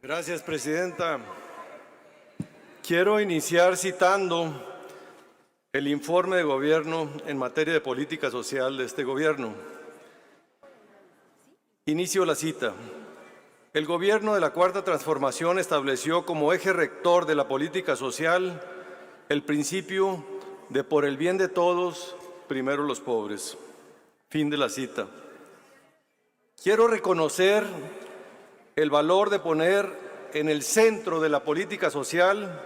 Gracias, Presidenta. Quiero iniciar citando el informe de gobierno en materia de política social de este gobierno. Inicio la cita. El gobierno de la Cuarta Transformación estableció como eje rector de la política social el principio de por el bien de todos, primero los pobres. Fin de la cita. Quiero reconocer el valor de poner en el centro de la política social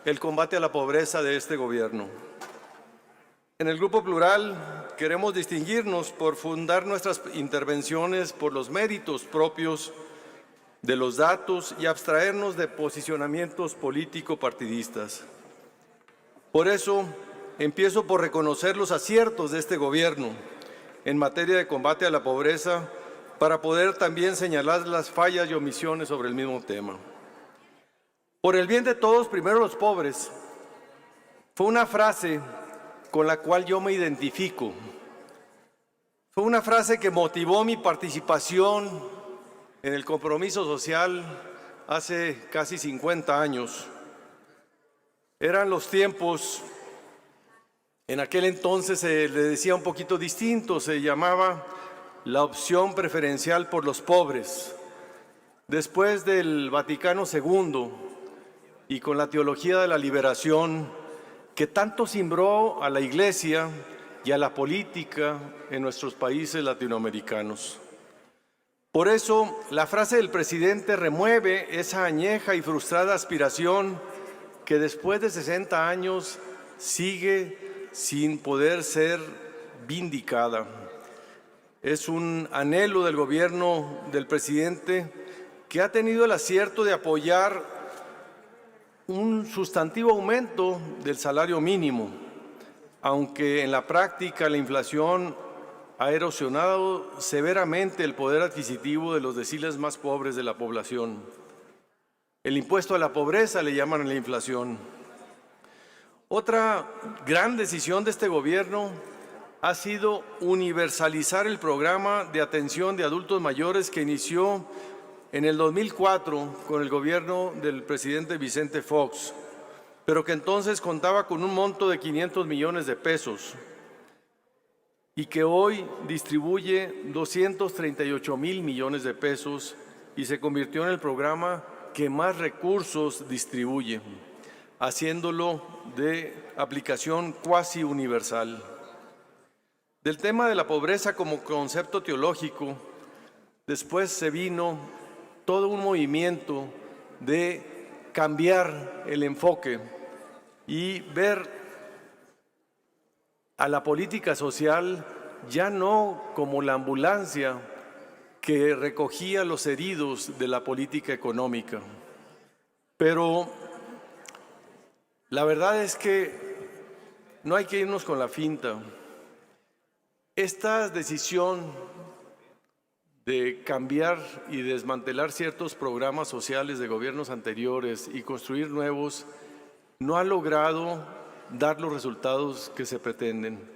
el combate a la pobreza de este gobierno. En el Grupo Plural queremos distinguirnos por fundar nuestras intervenciones por los méritos propios de los datos y abstraernos de posicionamientos político-partidistas. Por eso, empiezo por reconocer los aciertos de este gobierno en materia de combate a la pobreza para poder también señalar las fallas y omisiones sobre el mismo tema. Por el bien de todos, primero los pobres. Fue una frase con la cual yo me identifico. Fue una frase que motivó mi participación en el compromiso social hace casi 50 años. Eran los tiempos, en aquel entonces se le decía un poquito distinto, se llamaba la opción preferencial por los pobres. Después del Vaticano II y con la teología de la liberación, que tanto cimbró a la Iglesia y a la política en nuestros países latinoamericanos. Por eso, la frase del presidente remueve esa añeja y frustrada aspiración que después de 60 años sigue sin poder ser vindicada. Es un anhelo del gobierno del presidente que ha tenido el acierto de apoyar un sustantivo aumento del salario mínimo, aunque en la práctica la inflación ha erosionado severamente el poder adquisitivo de los deciles más pobres de la población. El impuesto a la pobreza le llaman a la inflación. Otra gran decisión de este gobierno ha sido universalizar el programa de atención de adultos mayores que inició en el 2004 con el gobierno del presidente Vicente Fox, pero que entonces contaba con un monto de 500 millones de pesos y que hoy distribuye 238,000 millones de pesos y se convirtió en el programa que más recursos distribuye, haciéndolo de aplicación cuasi universal. Del tema de la pobreza como concepto teológico, después se vino todo un movimiento de cambiar el enfoque y ver a la política social ya no como la ambulancia que recogía los heridos de la política económica. Pero la verdad es que no hay que irnos con la finta. Esta decisión de cambiar y desmantelar ciertos programas sociales de gobiernos anteriores y construir nuevos no ha logrado dar los resultados que se pretenden.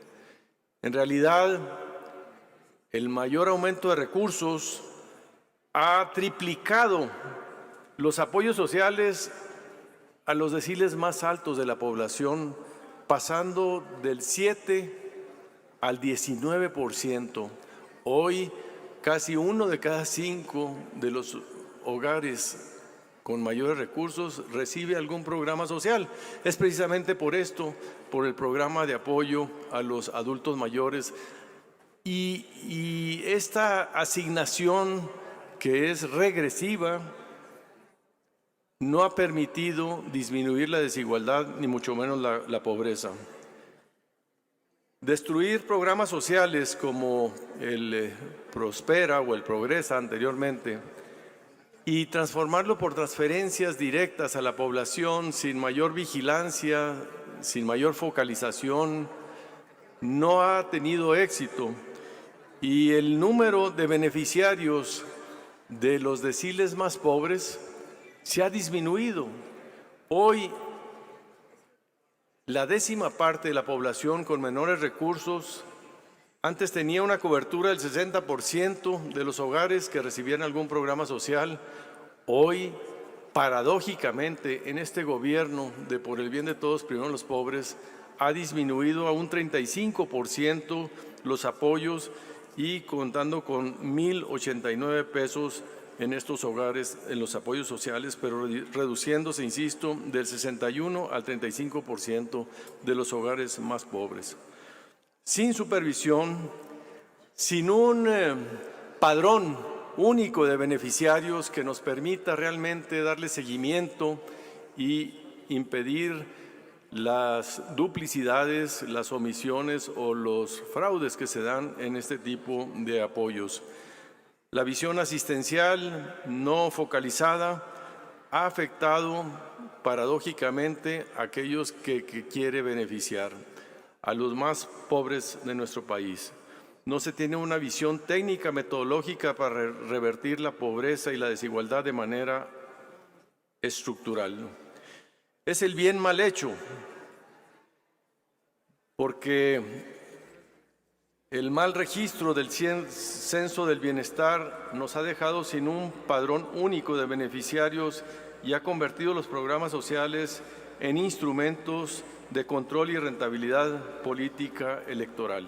En realidad, el mayor aumento de recursos ha triplicado los apoyos sociales a los deciles más altos de la población, pasando del 7 al 19%. Hoy, casi 1 de cada 5 de los hogares con mayores recursos recibe algún programa social. Es precisamente por esto, por el programa de apoyo a los adultos mayores. Y esta asignación, que es regresiva, no ha permitido disminuir la desigualdad, ni mucho menos la pobreza. Destruir programas sociales como el Prospera o el Progresa anteriormente y transformarlo por transferencias directas a la población sin mayor vigilancia, sin mayor focalización, no ha tenido éxito. Y el número de beneficiarios de los deciles más pobres se ha disminuido. Hoy, la 10ª parte de la población con menores recursos antes tenía una cobertura del 60% de los hogares que recibían algún programa social. Hoy paradójicamente, en este gobierno de Por el Bien de Todos, Primero los Pobres, ha disminuido a un 35% los apoyos y contando con 1,089 pesos en estos hogares, en los apoyos sociales, pero reduciéndose, insisto, del 61 al 35% de los hogares más pobres. Sin supervisión, sin un padrón único de beneficiarios que nos permita realmente darle seguimiento y impedir las duplicidades, las omisiones o los fraudes que se dan en este tipo de apoyos. La visión asistencial no focalizada ha afectado paradójicamente a aquellos que quiere beneficiar, a los más pobres de nuestro país. No se tiene una visión técnica metodológica para revertir la pobreza y la desigualdad de manera estructural. Es el bien mal hecho, porque el mal registro del Censo del Bienestar nos ha dejado sin un padrón único de beneficiarios y ha convertido los programas sociales en instrumentos de control y rentabilidad política electoral.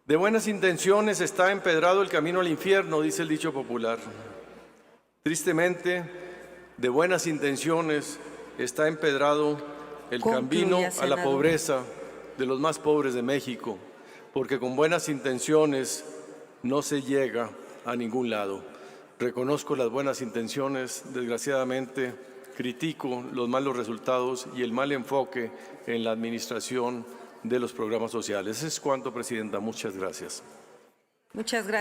De buenas intenciones está empedrado el camino al infierno, dice el dicho popular. Tristemente, de buenas intenciones está empedrado el camino a la pobreza de los más pobres de México, porque con buenas intenciones no se llega a ningún lado. Reconozco las buenas intenciones, desgraciadamente critico los malos resultados y el mal enfoque en la administración de los programas sociales. Es cuanto, Presidenta. Muchas gracias. Muchas gracias.